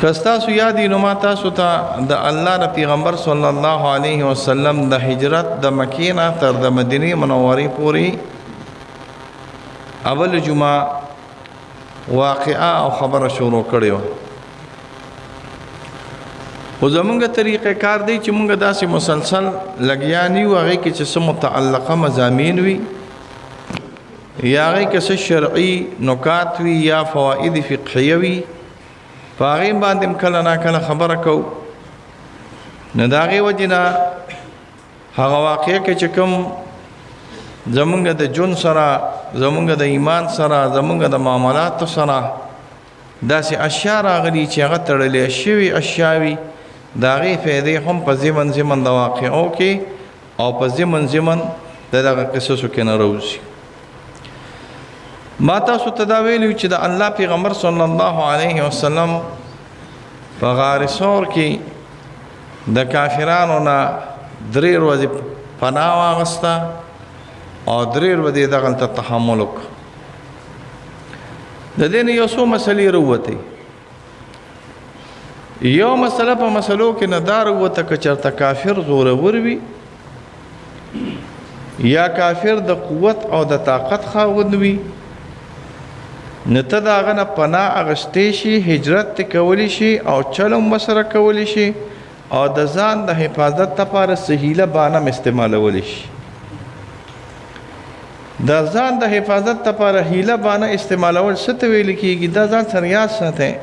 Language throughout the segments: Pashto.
کستاسو یادی نو ما تاسو ته د الله د پیغمبر صلی الله علیه وسلم د هجرت د مکې نه تر د مدینه منورې پورې اول جمعه واقعه او خبره شروع کړې وه. خو زمونږ طریقه کار دی چې مونږ داسې مسلسل لګیا نه یو، هغې کې چې څه متعلقه مضامین وي یا هغې کې څه شرعي نکات وي یا فواید فقهیه وي، په هغې باندې هم کله ناکله خبره کوو. نو د هغې وجې نه هغه واقعه کې چې کوم زمونږ د ژوند سره، زمونږ د ایمان سره، زمونږ د معاملاتو سره داسې اشیا راغلي چې هغه تړلې شوي اشیا وي، د هغې فایدې هم په ضمن ضمن د واقعو کې او په ضمن ضمن د دغه قصصو کې نه راوځي. ما تاسو ته دا ویلي چې د الله پیغمبر صلی الله علیه وسلم په غار ثور کې د کافرانو نه 3 ورځې پناه واغسته او 3 ورځې دغلته تحمل وکړه. د دې نه یو څو مسلې راووتې. یو مسله په مسلو کې نه دا راووته که چېرته کافر زورور وي یا کافر د قوت او د طاقت خاوند وي، نو ته د هغه نه پناه اخیستی شي، هجرت ته کولی شي او چل هم ورسره کولی شي او د ځان د حفاظت لپاره څه هیله بانه هم استعمالولی شي. د ځان د حفاظت لپاره هیله بانه استعمالول څه ته ویل کېږي؟ دا ځان سره یاد ساتئ،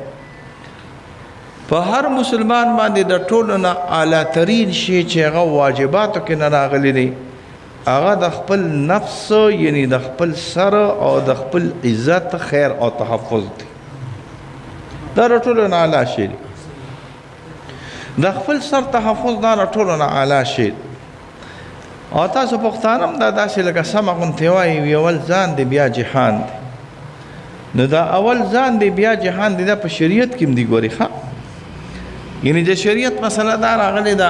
په هر مسلمان باندې د ټولو نه اعلی ترین شی چې هغه واجباتو کې نه راغلی دی، هغه د خپل نفس یعنی د خپل سر او د خپل عزت خیر او تحفظ دی. دا د ټولو نه اعلی شی دی. د خپل سر تحفظ دا د ټولو نه اعلی شی دی. او تاسو پښتانه هم دا داسې لکه سمه غوندې وایي اول ځان دی بیا جهان دی. نو دا اول ځان دی بیا جهان دی، دا په شریعت کې هم دی. ګورې ښه، یعنی د شریعت مسله دا راغلی ده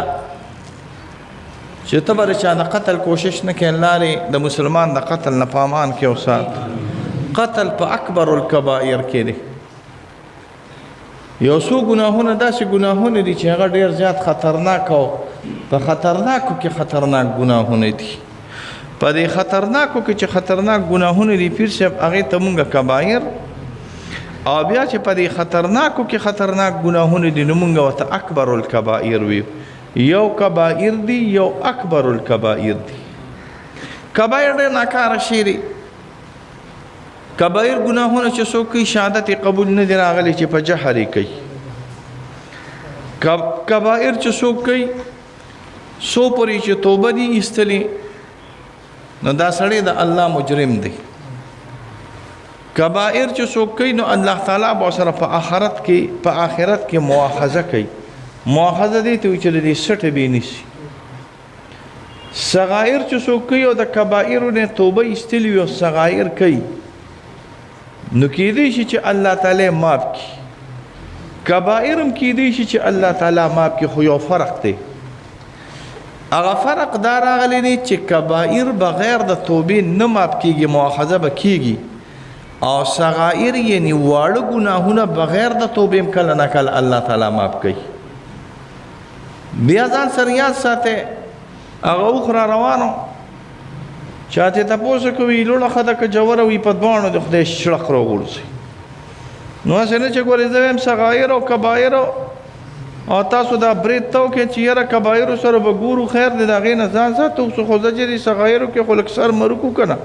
چې ته به د چا د قتل کوشش نه کوې، لارې د مسلمان د قتل نه په امان کې اوسات. قتل په اکبر الکبائر کې دی. یو څو ګناهونه داسې ګناهونه دي چې هغه ډېر زیات خطرناک او په خطرناکو کې خطرناک ګناهونه دي. په دې خطرناکو کې چې خطرناک ګناهونه دي پیر صاحب هغې ته مونږ کبایر، او بیا چې په دې خطرناکو کې خطرناک ګناهونه دي نو مونږ ورته اکبر الکبائر ویو. یو کبائر دی، یو اکبر الکبائر دی. کبائر ډېر ناکاره شی دی. کبائر ګناهونه چې څوک کوي شهادت قبول نه دی راغلی چې په جهر یې کوي. کبائر چې څوک کوي څو پورې چې توبه دي ایستلې نو دا سړی د الله مجرم دی. کبائر چې څوک کوي نو الله تعالی به سره په آخرت کې مؤاخذه کوي. مؤاخذه دی ته وایي چې د دې سټه به نیسي. صغایر چې څوک کوي او د کبائرو نه توبه ایستلې وي او صغایر کوي نو کېدی شي چې الله تعالی معاف کړي. کبائر هم کېدی شي چې الله تعالی معاف کړي، خو یو فرق دی. هغه فرق دا راغلی دی چې کبائر بغیر د توبې نه معاف کېږي، مؤاخذه به کېږي، او صغایر یعنی واړه ګناهونه بغیر د توبې هم کله نه کله الله تعالی معاف کوي. بیا ځان سره یاد ساتئ، هغه اوښ را روانو چا ته تپوس کوي لوړه ښه ده که جوره وي په دواړو د خدای شړق راغورځي. نو هسې نه چې ګورې زه وایم صغایر او کبایرو او تاسو دا برید ته وکړئ چې یاره کبایرو سره به ګورو خیر دی، د هغې نه ځان ساتو. خو زه چې دې صغایرو کې خو لږ سر مرکو که نه،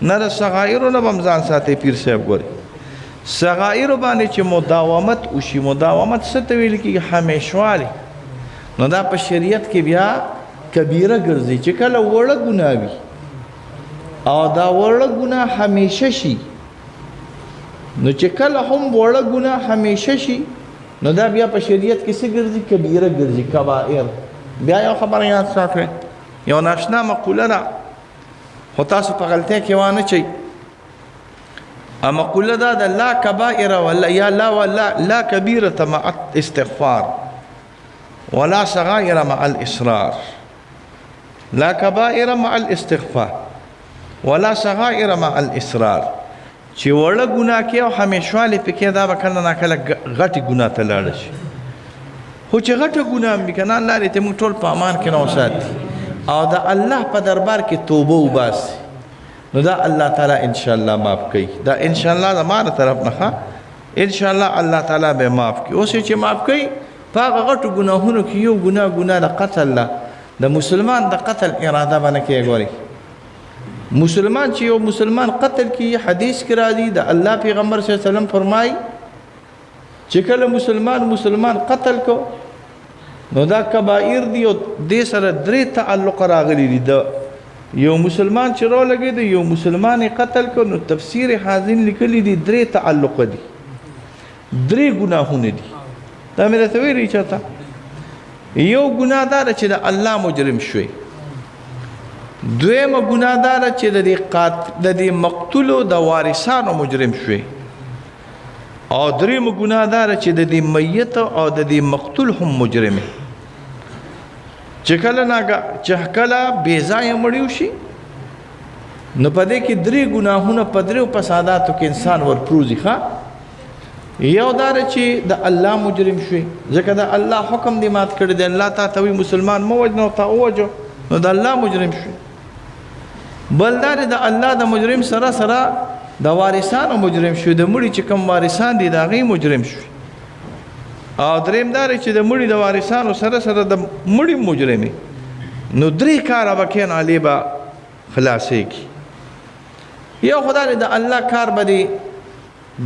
نه د صغایرو نه به هم ځان ساتئ. پیر صاحب ګورې صغایرو باندې چې مداومت وشي، مداومت څه ته ویل کېږي؟ همیشوالی. نو دا په شریعت کې بیا کبیره ګرځي چې کله وړه ګناه وي او دا وړه ګناه همیشه شي، نو چې کله هم وړه ګناه همیشه شي نو دا بیا په شریعت کې څه ګرځي؟ کبیره ګرځي، کبائر. بیا یو خبره یاد ساتئ، یو ناشنا مقوله ده خو تاسو په غلطۍ کې وانه چئ. مقوله دا ده لا کبائر ولا یا لا کبیرة مع استغفار ولا صغائر مع الإصرار. لا كبائر مع الاستغفار ولا صغائر مع الإصرار. چې وړه ګناه کې او همیشوالی پکې دا به کله ناکله غټې ګناه ته لاړه شي. خو چې غټه ګناه وي که نه الله دې ته موږ ټول په امان کې نه وساتي او د الله په دربار کې توبه وباسي نو دا الله تعالی انشاءالله معاف کوي دا انشاءالله زمانه طرف نه انشاءالله الله تعالی به معاف کوي اوس چې معاف کوي په هغه غټو ګناهونو کې یو ګناه د قتل ده د مسلمان د قتل اراده باندې کې ګوري مسلمان چې یو مسلمان قتل کی حدیث کې راځي د الله پیغمبر صلی الله علیه وسلم فرمایي چې کله مسلمان قتل کو نو دا کبائر دی او دې سره درې تعلق راغلي دي د یو مسلمان چې رو لګي دی یو مسلمان قتل کو نو تفسیر حازم لیکلي دي درې تعلق دي درې ګناهونه دي دا مې ته ویلي چاته یو ګناهدار چې د الله مجرم شوی دویمه ګناهدار چې د دې مقتول د وارثانو مجرم شوی او درېمه ګناهدار چې د دې میت او د دې مقتول هم مجرم چې کله بې ځایه مړیو شي نو په دې کې درې ګناهونه په درېو فساداتو کې انسان ورپروزي ښه یو دار چې د الله مجرم شوی ځکه د الله حکم دی مات کړی دی الله تا ته وی مسلمان مو وجنه او تا وجو نو د الله مجرم شوی بل دار د الله د مجرم سره د وارثانو مجرم شوی د مړي چې کوم وارثان دي د هغې مجرم شوی او دریم دار چې د مړي د وارثانو سره د مړي مجرمي نو درې کاره به کین علی به خلاصېږي یو خدای د الله کار به دی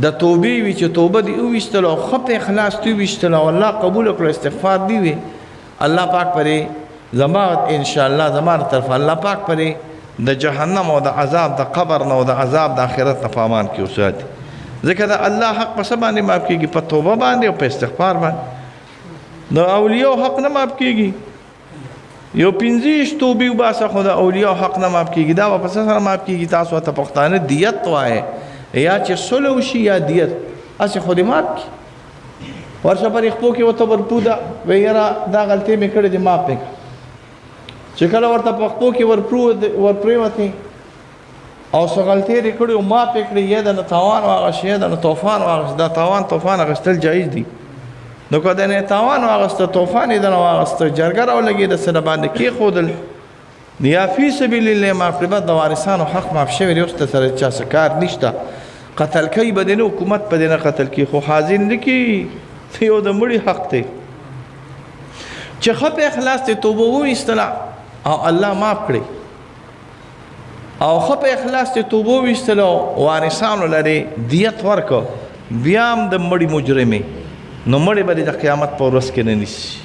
د توبې وي چې توبه دی وویستلو او ښه په اخلاص دی وویستلو او الله قبول کړو استغفار دی وي الله پاک پرې زما انشاءالله زما طرف الله پاک پرې د جهنم او د عذاب د قبر نه او د عذاب د آخرت نه په امان کې وساتي ځکه د الله حق په څه باندې معاف کېږي په توبه باندې او په استغفار باندې د اولیاء حق نه معاف کېږي یو 15 توبې وباسه خو د اولیاء حق نه معاف کېږي دا په څه سره معاف کېږي تاسو ته پښتانه دیت وایي یا چې سلو شي یا دیت اسې خو دې معاف کړي ورشه پر خپو کې ورته ورپو ده ویره دا غلطي مې کړې دې معاف مې کړه چې کله ورته په خپو کې ورپرېوتې او څه غلطي یې کړې او معاف یې کړې یا د تاوان واغېست یا د طوفان واغېست دا تاوان طوفان اخیستل جایز دي نو که د نه تاوان واغېسته طوفان یې دنه واغېسته جرګه راولګېده د سره باندې کېښودل یا فی سبیل الله معاف کړي د وارثانو حق معاف شوی دی اوس ته سره چا څه کار نشته قتل کوي به د نه حکومت په دې نه قتل کوي خو حاضر نه کوي یو د مړي حق دی چې ښه په اخلاص دی توبه وویستله او الله معاف کړي او ښه په اخلاص دی توبه وویستله وارثانو لرې دیت ورکړه بیا هم د مړي مجرمې نو مړی به د قیامت په ورځ کې نه نیسي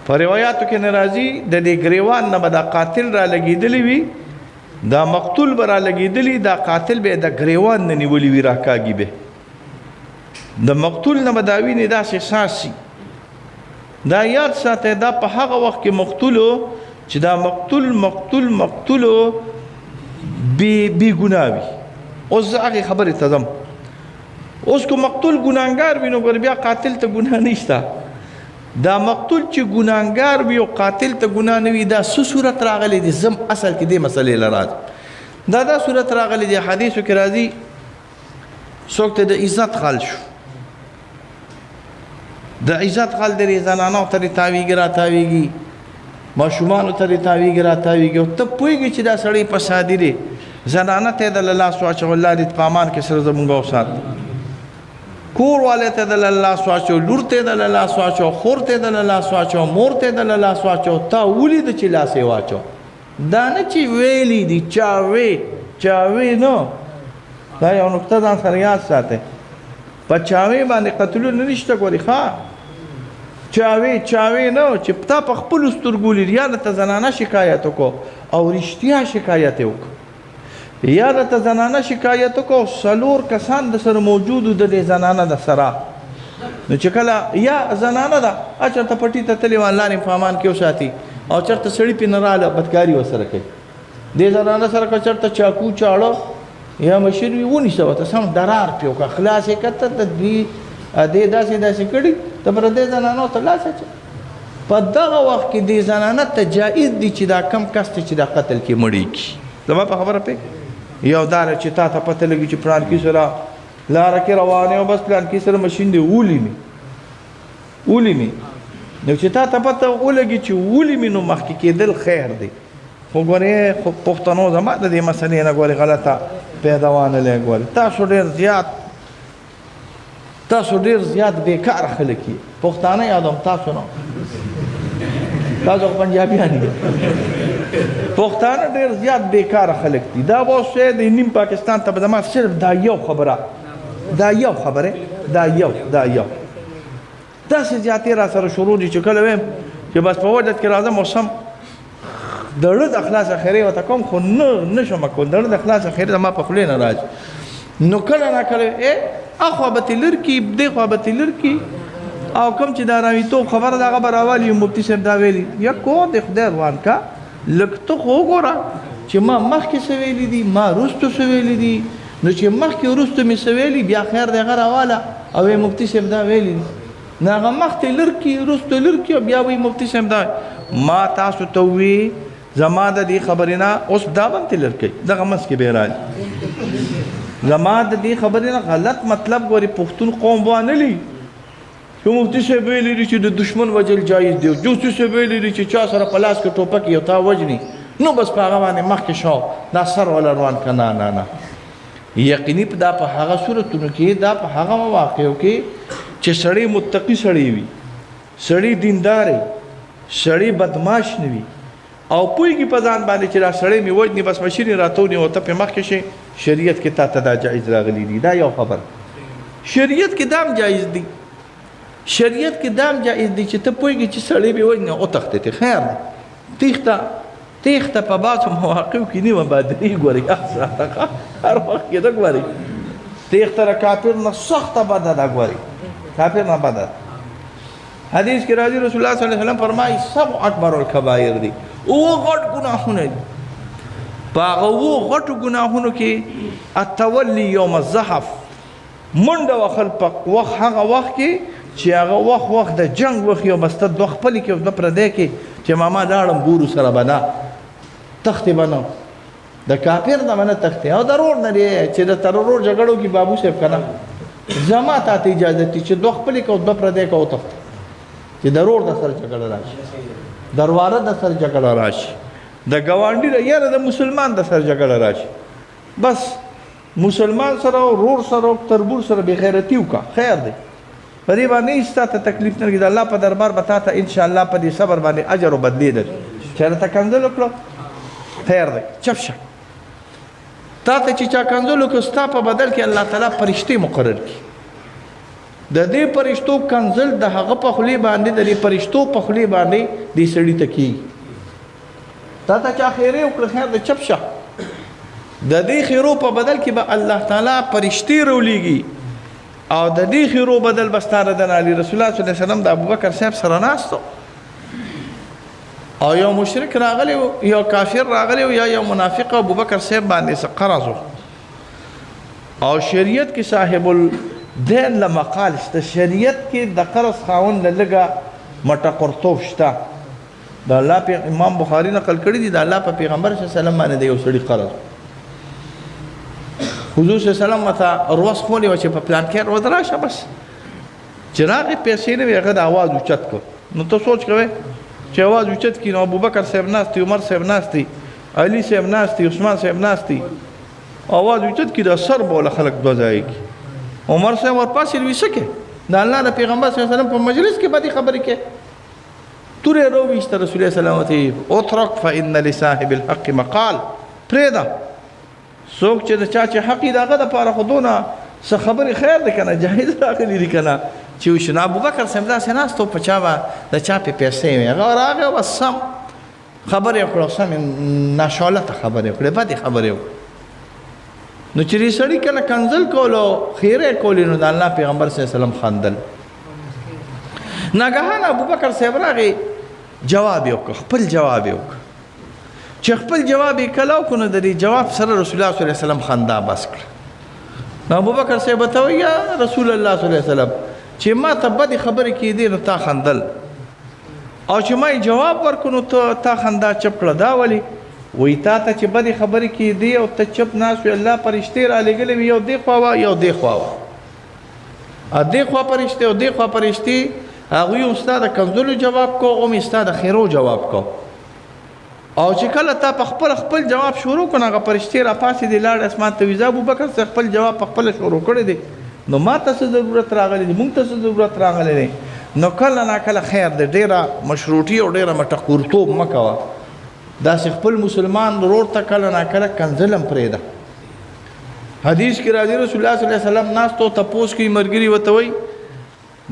په روایاتو کې نه راځي د دې ګریوان نه به دا قاتل را لګېدلی وي دا مقتول به را لګېدلی دا قاتل به د ګریوان نه نیولي وي راکاږي به د مقتول نه به دا وینې داسې ساسي دا یاد ساته دا په هغه وخت کې مقتولو چې دا مقتولو بې ګناه وي اوس زه هغې خبرې ته ځم اوس که مقتول ګناهګار وي نو بیا قاتل ته ګناه نشته دا مقتول چې ګناهګار وي او قاتل ته ګناه نه وي دا څه صورت راغلی دی زم اصل کې دې مسلې له راځي دا صورت راغلی دی حدیثو کې راځي څوک ته د عزت خال شو د عزت خال درې زنانو ته تاویږي را تاویږي ماشومانو ته تاویږي را تاویږي او ته پوهېږي چې دا سړی فسادي دی زنانه ته د لاس واچو الله دې په امان کې سره زمونږ وسات کور والے ته د لاس واچو لور ته د لاس واچو خور ته د لاس واچو مور ته د لاس واچو تا ولید چې لاس یې واچو دا نه چې ویلی دي چاوي نو دا یو نقطه ځان سره یاد ساته په چاوي باندې قتلونه نشته ګوري ښه چاوي نو چې تا په خپل سترګو لید یا ته زنانه شکایت وکړو او رښتیا شکایت وکړو یا ته زنانه شکایت وکړو څلور کسان د سره موجود د دې زنانه د سره نو چې کله یا زنانه ده چېرته پټي ته تللې وه الله دې په امان کې وساتي او چېرته سړي پې نه راغله بدکاري ورسره کوي دې زنانه سره که چېرته چاقو چاړه یا مشر وي ونیسه ورته سم درار پې وکړه خلاص یې کړه ته دې داسې کړي ته پر دې زنانو ته لاس اچوه په دغه وخت کې دې زنانه ته جایز دي چې دا کم کس ته چې دا قتل کې مړېږي زما په خبره پوهېږې یو دا چې تا ته پته لګي چې پلان کې سره لاره کې روان یې او بس پلان کې سره مشین دی ولینې ولې مې نو چې تا ته پته ولګي چې ولې مې نو مخکې کېدل خیر دی خو ګورې خو پښتنو زما د دې مسلې نه ګورې غلطه پیداوانه لې ګورې تاسو ډېر زیات بیکاره خلک یې پښتانه یادوم تاسو نه تاسو پنجابیان یې پښتانه ډېر زیات بیکاره خلک دي دا اوس د نیم پاکستان ته به زما صرف دا یو خبره دا یو داسې زیاتې را سره شروع دي چې کله ویم چې بس په وجد کې راځم اوسم د زړه د خلاصه خیرې ورته کوم خو نه شم کولی د زړه د خلاصه خیرې زما په خولې نه راځي نو کله نه کله اخوا به تې لر کي دې خوا به تې لر کي او کوم چې دا راویتوب خبره دغه به راولي مفتي صاحب دا ویلي یا کو د خدای روان کا لږ ته خو وګوره چې ما مخکې څه ویلي دي ما وروستو څه ویلي دي نو چې مخکې وروستو مې څه ویلي بیا خیر دی هغه راواله او مفتي صاحب دا ویلي دي نو هغه مخکې لر کي وروستو لر کي او بیا وایي مفتي صاحب دا ما تاسو ته ووي زما د دې خبرې نه اوس دا به هم تې لر کوي دغه منځ کې به یې راځي زما د دې خبرې نه غلط مطلب ګورې پښتون قوم وانهلي چې مفتي صاحب ویلي دي چې د دشمن وجل جایز دی جوسي صاحب ویلي دي چې چا سره په لاس کې ټوپک یو تا وجني نو بس په هغه باندې مخکې شو دا سر ولا روان که نه یقیني دا په هغه صورتونو کې دا په هغه مواقعو کې چې سړی متقي سړی وي سړی دیندار وي سړی بدماش نه وي او پوهېږي په ځان باندې چې دا سړی مې وجني بس مشرې راته ونیو ته پې مخکې شي شریعت کې تا ته دا جایز راغلی دي دا یو خبر شریعت کې دام جایز دی شریعت کې دام جایز دی چې ته پوهېږي چې سړی مې وجني وتښتېدې خیر دی تیخته په بعضو مواقعو کې نیمه بادري ګورئ هر وخت کې ده ګورئ تیخته د کافر نه سخته بده ده ګورئ کافر نه بده حدیث کې راځي رسول الله صلی الله علیه وسلم فرمایي سبع اکبر الکبایر دي اوه غټ ګناهونه دي په هغه اوه غټو ګناهونو کې التولی یوم الزحف منډه وهل په وخت هغه وخت کې چې هغه وخت د جنګ وخت یو بس ته دوه خپلې کې دوه پردی کې چې ماما لاړم ګورو سره به نه تختې به نه د کافر نه به نه تختې او ضرور نه دی چې د ترورو جګړو کې بابو صاحب که نه زما تا ته اجازه دي چې دوه خپلې کې دوه پردی کې وتښتې چې ضرور د سره جګړه راشي درواره د سره جګړه راشي د ګاونډي یاره د مسلمان د سره جګړه راشي بس مسلمان سره ورور سره تربور سره بېغیرتي وکړه خیر دی په دې باندې هېڅ تا ته تکلیف نه لګي د الله په دربار به تا ته انشاءالله په دې صبر باندې اجر و بدلې در چې راته کنځل وکړو خیر دی چپ شه تا ته چې چا کنځل وکړو ستا په بدل کې الله تعالی فرشتې مقرر کړي د دې فرشتو کنځل د هغه په خولې باندې د دې فرشتو په خولې باندې دې سړي ته کېږي تا ته چا خیرې وکړه خیر دی چپ شه د دې خیرو په بدل کې به الله تعالی فرشتې راولېږي او د دې خیرو بدل بستاره د علی رسول الله صلی الله علیه وسلم د ابوبکر صاحب سره ناستو او یو مشرک راغلی یو کافر راغلی یا یو منافق ابوبکر صاحب باندې څه قرض او شریعت کې صاحب الدین لمقال شته شریعت کې د قرض خاوند لږه مټه قرطوف شته د الله په امام بخاری نقل کړی دی د الله په پیغمبر صلی الله علیه وسلم باندې یو سړي قرض حضور صلی الله علیه وسلم ته روس خولې و چې په پلان کې روز راشه بس چې راغې پیسې نه وي هغه د اواز اوچت کړ نو ته سوچ کوې چې اواز اوچت کړي نو ابوبکر صاحب ناست دی عمر صاحب ناست دی علي صاحب ناست دی عثمان صاحب ناست دی اواز اوچت کړي د سر بوله خلک دوه ځای کړي عمر صاحب ورپاسې لوي څه کې د الله د پیغمبر صلی الله علیه وسلم په مجلس کې بدې خبرې کې تورې راوویسته رسول الله صلی الله علیه وسلم اترک فإن لصاحب الحق مقال پرېږده څوک چې د چا چې حق یې د هغه دپاره خو دونه څه خبرې خیر دی که نه جایز راغلي دي که نه چې وشي نو ابوبکر صاحب داسې ناست و په چا به د چا پې پیسې وې هغه راغی بس سم خبرې وکړه سمې ناشولته خبرې وکړې بدې خبرې وکړې نو چې دې سړي کله کنځل کولو خیرې کولې نو د الله پیغمبر صلی الله علیه وسلم خندل ناګهانه ابوبکر صاحب راغی جواب یې وکړه خپل جواب یې وکړه چې خپل جواب یې کله وکړو نو د دې جواب سره رسول الله صلی الله علیه وسلم خندا بس کړه نو ابوبکر صاحب ته وایي یا رسول الله صلی الله علیه وسلم چې ما ته بدې خبرې کېدې نو تا خندل او چې ما یې جواب ورکړو نو تا خندا چپ کړه دا ولې وایي تا ته چې بدې خبرې کېدې او ته چپ ناست وې الله فرشتې رالېږلې وي یو دې خوا وه یو دې خوا وه دې خوا فرشتې او دې خوا فرشتې هغوی هم ستا د کنځلو جواب کو، هم یې ستا د خیرو جواب کو. او چې کله تا په خپل جواب شروع کړو، هغه فرشتې راپاسېدې لاړې اسمان ته وي، ابوبکر صاحب خپل جواب په خپله شروع کړی دی، نو ما ته څه ضرورت راغلی دی، موږ ته څه ضرورت راغلی دی. نو کله ناکله خیر دی، ډېره مشروطي او ډېره مټکورتوب مه کوه. داسې خپل مسلمان ورور ته کله ناکله کنځل هم پرېږده. حدیث کې راځي رسول الله صلی الله علیه وسلم ناستو تپوس کوي، ملګري ورته وایي،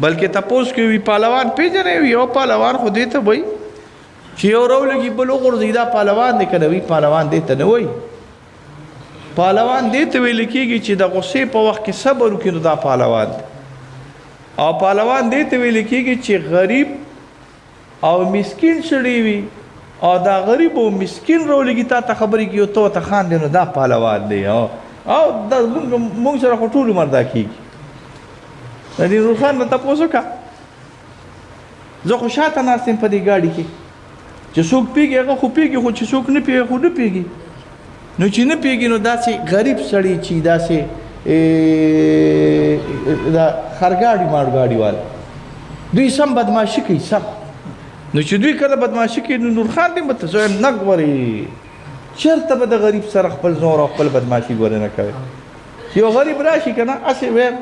بلکې تپوس کوي پهلوان پېژنئ؟ وي یو پهلوان خو دې ته وایي چې یو راولګي بل وغورځي، دا پهلوان دی که نه؟ وي پهلوان دې ته نه وایي. پهلوان دې ته ویل کېږي چې د غصې په وخت کې صبر وکړي، نو دا پهلوان دی. او پهلوان دې ته ویل کېږي چې غریب او مسکین سړی وي، او دا غریب او مسکین راولګي تا ته خبرې کوي او ته ورته خاندې، نو دا پهلوان دی. او دا موږ سره خو ټول عمر دا کېږي. د دې نور خان نه تپوس وکړه. زه خو شاته ناست یم په دې ګاډي کې، چې څوک پیږي هغه خو پیږي، خو چې څوک نه پیږي خو نه پیږي. نو چې نه پیږي نو داسې غریب سړی چې داسې دا خرګاډي مارګاډي والا دوی سم بدماشي کوي سم. نو چې دوی کله بدماشي کوي نو نور خان دې مته زه نه ګورې چېرته به د غریب سره خپل زور او خپل بدماشي ګورې نه کوي. یو غریب راشي که نه هسې ویم،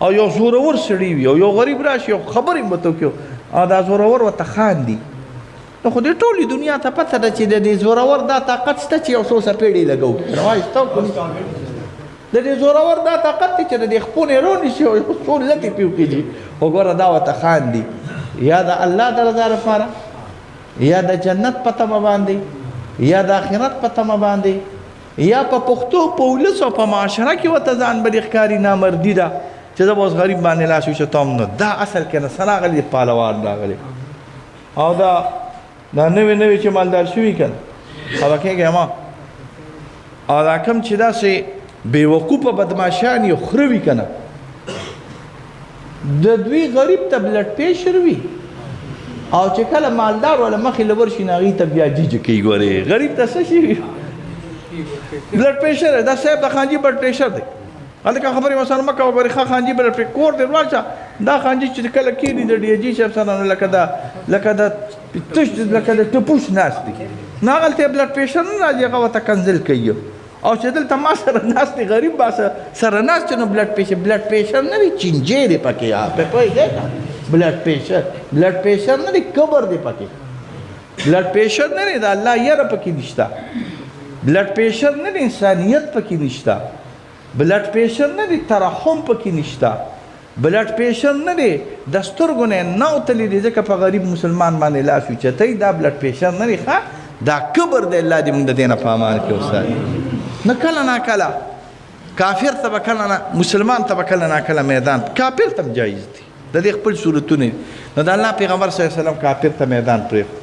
او یو زورور سړی وي، او یو غریب راشي یو خبرې به ورته وکړو او دا زورور ورته خاندي. نو خو دې ټولې دنیا ته پته ده چې د دې زورور دا طاقت شته چې یو څو څپېړې لګوو. د دې زورور دا طاقت دی چې د دې خپونې رونیسي او څو لکې پې وکړي، خو ګوره دا ورته خاندي. یا د الله د رضا لپاره، یا د جنت په تمه باندې، یا د آخرت په تمه باندې، یا په پښتو په ولس او په معاشره کې ورته ځان بلې ښکاري نامردي ده چې زه به اوس غریب باندې لاس وچتوم. نو دا اصل کې نه څه راغلی، پهلوان راغلی. او دا نوې چې مالدار شوي که نه هغه کېږي ما، او دا کوم چې داسې بېوقوفه بدماشان یې خره وي که نه، د دوی غریب ته بلډ پریشر وي، او چې کله مالدار والا مخې له ورشي نو هغې ته بیا جیجه کوي. ګورې غریب ته څه شي وي؟ بلډ پریشر دی. دا صاحب د خانجي بلډ پریشر دی، هلکه خبرې ورسره مه کوه. ګورې ښه خانجي بلډ پریشر کور دی ورشه، دا خانجي چې کله کېني د ډي جي صاحب سره نو لکه د ټپوس ناست دی، نو هغلته یې بلډ پریشر نه راځي، هغه ورته کنځل کوي. او چې دلته ما سره ناست دی غریب با سره ناست نو بلډ پریشر نه دی، چینجې دی پکې. په پوهېږئ که بلډ پریشر نه دی، کبر دی پکې. بلډ پریشر نه دی، د الله یره پکې نشته. بلډ پریشر نه دی، انسانیت پکې نشته. بلډ پریشر نه دی، ترحم پکې نشته. بلډ پریشر نه دی، د سترګو نه نه وتلی دی ځکه په غریب مسلمان باندې لاس اوچتوي. دا بلډ پریشر نه دی، ښه دا کبر دی. الله دې موږ د دې نه په امان کې وساتي. نه کله ناکله کافر ته به کله نه، مسلمان ته به کله ناکله میدان، کافر ته هم جایز دی، د دې خپل صورتونه دي. نو د الله پیغمبر صلی الله علیه وسلم کافر ته میدان پرېښو.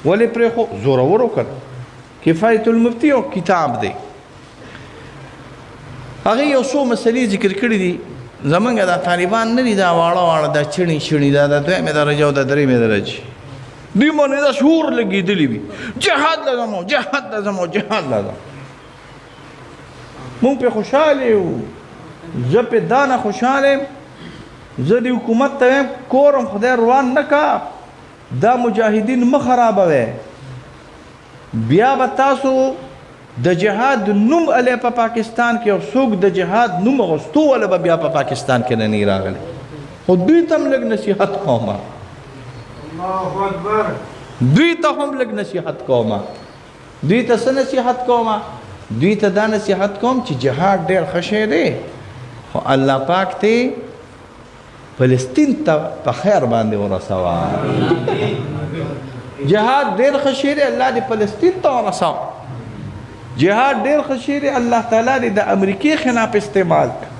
ولې پرېښو؟ زورور وکړ. کفایت المفتی یو کتاب دی، هغې یو څو مسلې ذکر کړي دي. زمونږ دا طالبان نه دي، دا واړه دا چڼې دا د دویمې درجه او د درېیمې درجې دوی باندې دا شعور لګېدلي وي، جهاد لازم او جهاد لازم او جهاد لازم. مونږ پې خوشحاله یو، زه پې دا نه خوشحاله یم. زه د حکومت ته وایم کورم خدای روان نه کا، دا مجاهدین مه خرابوئ. بیا به تاسو د جهاد نوم علی په پاکستان کې، او څوک د جهاد نوم اغوستو والا به بیا په پاکستان کې نه راغلی. خو دوی ته هم لږ نصیحت کومه، دوی ته هم لږ نصیحت کومه. دوی ته څه نصیحت کومه؟ دوی ته دا نصیحت کوم چې جهاد ډېر ښه شی دی، خو الله پاک ته فلسطین ته په خیر باندې ورسوه. جهاد ډېر ښه شی دی، الله دې فلسطین ته ورسوه. جهاد ډېر ښه شی دی، الله تعالی دې د امریکې خلاف استعمال کړه.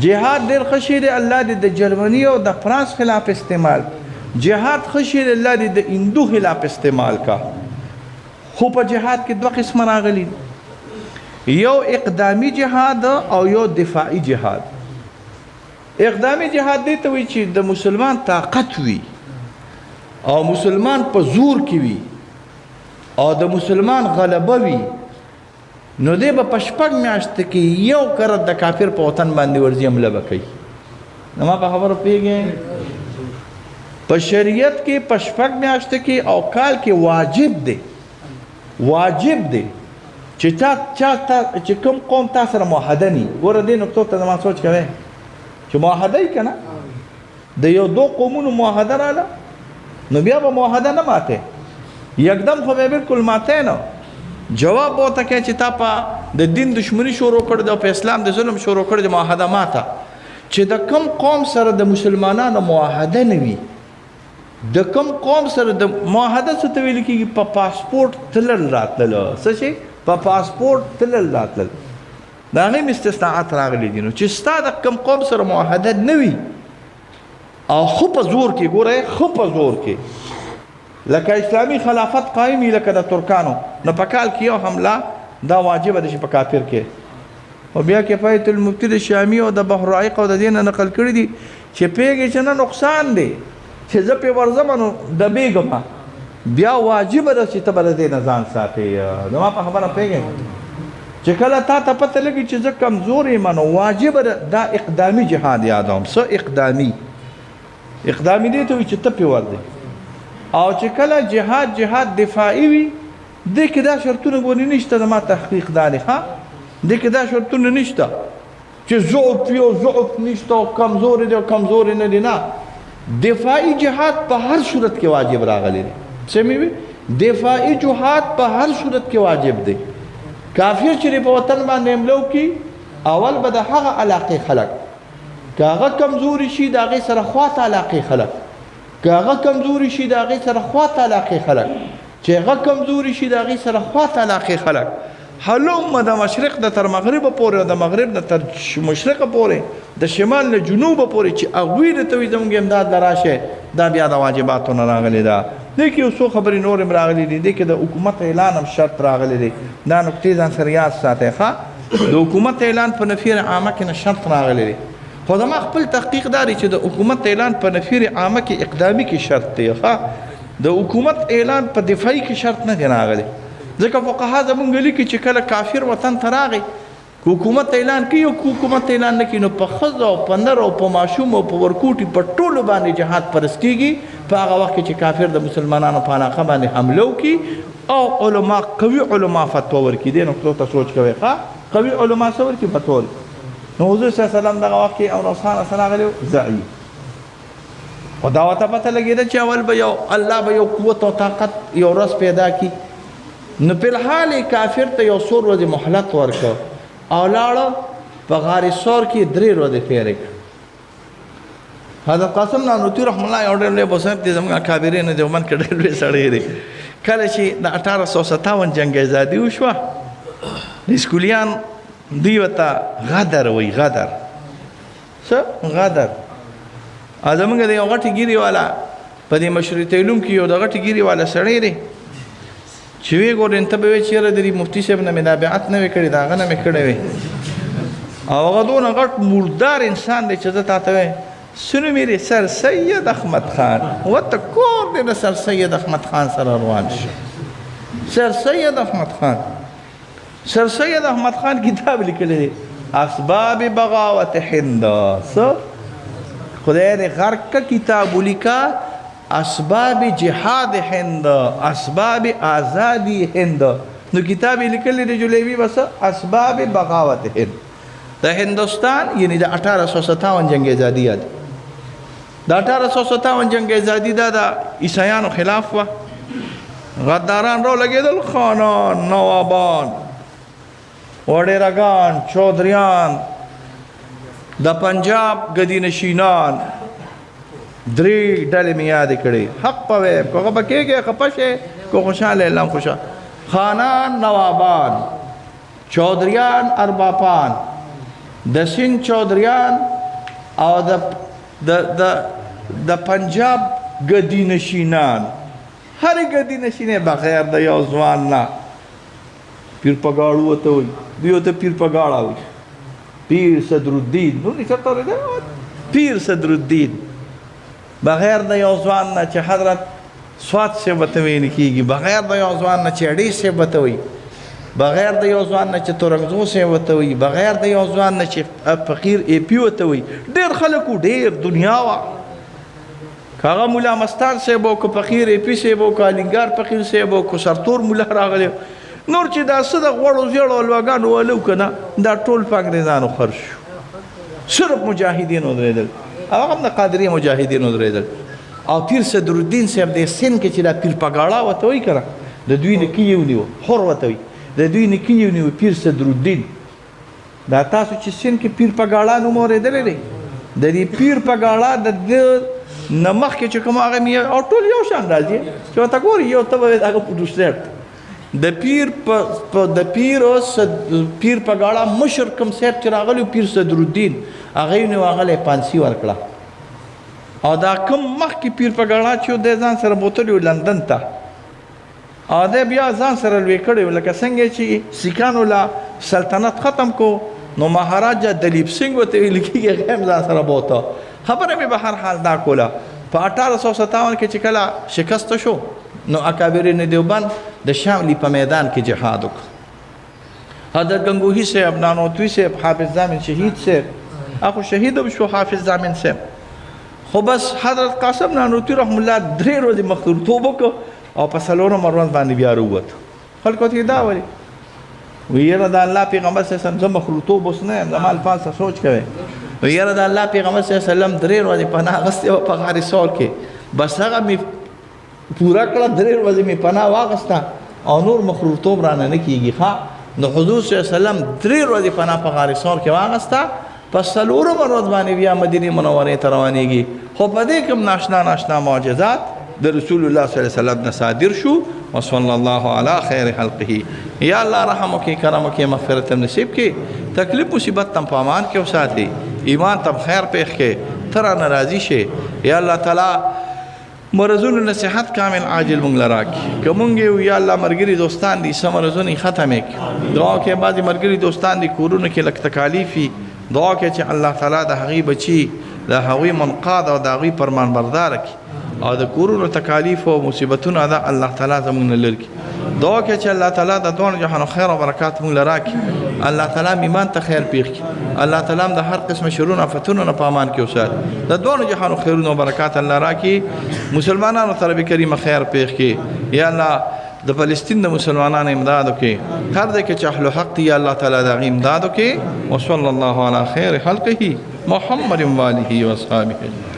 جهاد ډېر ښه شی دی، الله دې د جرمني او د فرانس خلاف استعمال کړه. جهاد ښه شی دی، الله دې د هندو خلاف استعمال کړه. خو په جهاد کې دوه قسمه راغلي، یو اقدامي جهاد او یو دفاعي جهاد. اقدامي جهاد دی ته وایي چې د مسلمان طاقت وي او مسلمان په زور کې وي او د مسلمان غلبه وي، نو دی به په 6 میاشتې کې یو کرت د کافر په وطن باندې ورځي حمله به کوي. نو ما په خبرو پوهېږئ؟ په شریعت کې په شپږ میاشتو کې او کال کې واجب دی چې چې کوم قوم تا سره معاهده ني ګوره دې نقطو ته زما سوچ کوئ چې معاهده یې که نه د یو دو قومونو معاهده راله نو بیا به معاهده نه ماته یکدم خو به بالکل ماته نه جواب ورته کوي چې تا په د دین دشمني شروع کړې ده او په اسلام د ظلم شروع کړې ده معاهده ماته چې د کوم قوم سره د مسلمانانو معاهده نه وي د کوم قوم سره د معاهده څه ته ویل کېږي په پاسپورټ تلل راتلل څه شي په پاسپورټ تلل راتلل د هغې استثناءات راغلي دي نو چې ستا د کوم قوم سره معاهده نه وي او خو په زور کې ګوره خو په زور کې لکه اسلامي خلافت قائم وي لکه د ترکانو نو په کال کې یو حمله دا واجبه ده چې په کافر کې او بیا کفایت المفتی د شامی او د بحر الرائق او د دې نه نقل کړي دي چې پیږي چې نه نقصان دی چې زه پې ورځم نو دبېږم بیا واجبه ده چې ته به د دې نه ځان ساتې زما په خبره پوهېږې چې کله تا ته پته لګي چې زه کمزور یم نو واجبه ده دا اقدامي جهاد یادوم څه اقدامي دې ته وي چې ته پې ورځې او چې کله جهاد دفاعي وي دې کې دا شرطونه ګورې نشته زما تحقیق دا دی ښه دې کې دا شرطونه نشته چې ضعف وي او ضعف نشته او کمزوري دی او کمزوري نه دی نه دفاعي جهاد په هر صورت کې واجب راغلی دی څه مې وي دفاعي جهاد په هر صورت کې واجب دی کافر چې په وطن باندې حمله وکړي اول به د هغه علاقې خلک که هغه کمزوري شي د هغې سره خواته علاقې خلک که هغه کمزوري شي د هغې سره خواته علاقې خلک چې هغه کمزوري شي د هغې سره خواته علاقې خلک هلومه د مشرق د تر مغربه پورې او د مغرب نه تر مشرقه پورې د شمال نه جنوبه پورې چې هغوی درته وي زموږ امداد له راشه دا بیا د واجباتو نه راغلې ده دې کې یو څو خبرې نور هم راغلي دي دې کې د حکومت اعلان هم شرط راغلی دی دا نقطې ځان سره یاد ساتئ ښه د حکومت اعلان په نفیر عامه کې نه شرط راغلی دی خو زما خپل تحقیق دا دی چې د حکومت اعلان په نفیر عامه کې اقدامي کې شرط دی ښه د حکومت اعلان په دفاعي کې شرط نه دی راغلی ځکه فقها زمونږ لیکي چې کله کافر وطن ته راغی حکومت اعلان کوي او حکومت اعلان نه کوي نو په ښځو او په نر او په ماشوم او په ورکوټي په ټولو باندې جهاد فرض کېږي په هغه وخت کې چې کافر د مسلمانانو په علاقه باندې حمله وکړي او علما قوي علما فتوا ورکړي دې نقطو ته سوچ کوئ ښه قوي علما څه ورکړي فتوا ورکړي نو حضور صلی الله علیه وسلم دغه وخت کې او رسول الله راغلی ضعیف خو دا ورته پته لګېده چې اول به یو الله به یو قوت او طاقت یو ورځ پیدا کړي نو په الحال کافر ته یو څو ورځې مهلت ورکړ او لاړه په غار سور کې 3 ورځې تېرې کړ حضرت قاسم نانوتي رحمه الله یو ډېر لوی بزرګ دی زموږ اکابرین دیوبند کې ډېر لوی سړی دی کله چې د 1857 جنګ ازادي وشوه سکولیان دوی ورته غدر وایي غدر څه غدر زموږ د یو غټې ګیرې والا په دې مشروطه علوم کې یو د غټې ګیرې والا سړی دی چې وی ګورې ته به وایې چېرې د مفتي صاحب نه مې دا بیعت نه وې کړې د هغه نه مې کړی وې او هغه دونه غټ مردار انسان دی چې زه تا ته وایم سنو میرے سر سید احمد خان ورته کور دی د سر سید احمد خان سره روان شو سر سید احمد خان کتاب لیکلی دی اسباب بغاوت هند څه خدای دې غرق کا کتاب ولیکا اسباب جهاد هند اسباب آزادی هند نو کتاب لیکلی دی جلیبی بس اسباب بغاوت هند د هندوستان یعنی د 1857 جنگ آزادی یاد د 1857 جنگ آزادی دا د عیسایانو خلاف و غداران رو لګیدل خانان نوابان وډیرګان چودریان د پنجاب غدینشینان درې ډلې مې یاد کړې حق پوي کوغه بکیږي خپشه کو خوشاله اعلان خوشا خانان نوابان چودریان اربابان د سین چودریان او د پنجاب غدینشینان هر غدینشینه بغیر د یو ځوان نه پیر پګاړو وته وي دیو ته پیر پګاړا وي پیر صدرالدین نو نشته ورته پیر صدرالدین بغیر د یو ځوان نه چې حضرت سواد سے بتوي نه کیږي بغیر د یو ځوان نه چې اډي سے بتوي بغیر د یو ځوان نه چې تورنګزو سے وتوي بغیر د یو ځوان نه چې فقیر ای پی وتوي ډېر خلکو ډېر دنیا وا هغه مولا مستان صاحب او که فقیر اپي صاحب او که الینګار فقیر صاحب او که سرتور مولا راغلی نور چې دا څه د غوړو زیړو الواګانو ولو که نه دا ټول په انګریزانو خرج شو صرف مجاهدین ودرېدل هغه هم د قادري مجاهدین ودرېدل او پیر صدرالدین صاحب د سین کې چې دا پیر پګاړه ورته وایي که نه د دوی نیکه یې ونیو حر ورته وایي د دوی نیکه یې ونیو پیر صدرالدین دا تاسو چې سین کې پیر پګاړه نوم اورېدلی دی د دې پیر پګاړه د ده نه مخکې چې کوم هغه مې او ټول یو شان راځي چې ورته ګوري یو ته به هغه پروسټیټ د پیر پګاړه مشر کوم صاحب چې راغلی پیر صدرالدین هغه یې نو هغه له پانسي ورکړه او دا کوم مخکې پیر پګاړه چې د ځان سره بوتلی و لندن ته او دی بیا ځان سره لوی کړی و لکه څنګه چې سیکانو له سلطنت ختم کو نو مهاراجا دلیپ سنګ ورته ویل کېږي هغه هم ځان سره بوته خبره مې به هر حال دا کوله په 1857 کې چې کله شکست شو نو اکابرین دیوبند د شاملی په میدان کې جهاد وکړ حضرت گنگوهی صاحب نانوتوی صاحب حافظ زامن شهید صاحب اخو شهید هم شو حافظ زامن صاحب خو بس حضرت قاسم نانوتوی رحم الله 3 ورځې مخلوطوب وکړ او په څلورم ورځ باندې بیا راووت خلکو ته دا وایي ویره د الله پیغمبر صلی الله علیه وسلم مخلوطوب اوس نه یم زما الفاظ سوچ کوئ ویره د الله پیغمبر صلی الله علیه وسلم 3 ورځې پناه اخیستې وه په غار ثور کې بس هغه مې پوره کړه 3 ورځې مې پناه واخیسته او نور مخلوطوب رانه نه کېږي ښه نو حضور صلی الله علیه وسلم 3 ورځې پناه په غار ثور کې واخیسته په څلورم ورځ باندې بیا مدینې منورې ته روانېږي خو په دې کوم ناشنا معجزات د رسول الله صلی الله علیه وسلم نه صادر شو وصلی الله علی خیر خلقه یا الله رحم وکړي کرم وکړي مغفرت نصیب کړي تکلیف مصیبت تم په امان کې وساتي ایمان تم خیر پېښ کړي ته رانه راضي شې یا الله تعالی مرضونو نه صحت کامل عاجل مونږ له راکړي که مونږ یو یا الله ملګري دوستان دي څه مرضونه یې ختم کړي دعا کوې بعضې ملګري دوستان دي کورونو کې لږ تکالیف وي دعا کوې چې الله تعالی د هغوی بچي د هغوی منقاد او د هغوی فرمان برداره کړي او د کورونو تکالیف او مصیبتونه ده الله تعالی زموږ نه لرې کړي دعا کوې چې الله تعالی د دواړو جهانو خیر او برکات مونږ له راکړي الله تعالی ایمان ته خیر پېښ کړي الله تعالی د هر قسم شرونو آفتونو نه په امان کې وساتي د دواړو جهانو خیرونه او برکات الله راکړي مسلمانانو ته رب کریم خیر پېښ کړي یا الله د فلسطین د مسلمانانو امداد وکړي هر ځای کې چې اهل حق دي یا الله تعالی د هغوی امداد وکړي وصلی الله علی خیر خلقه محمد و آله و اصحابه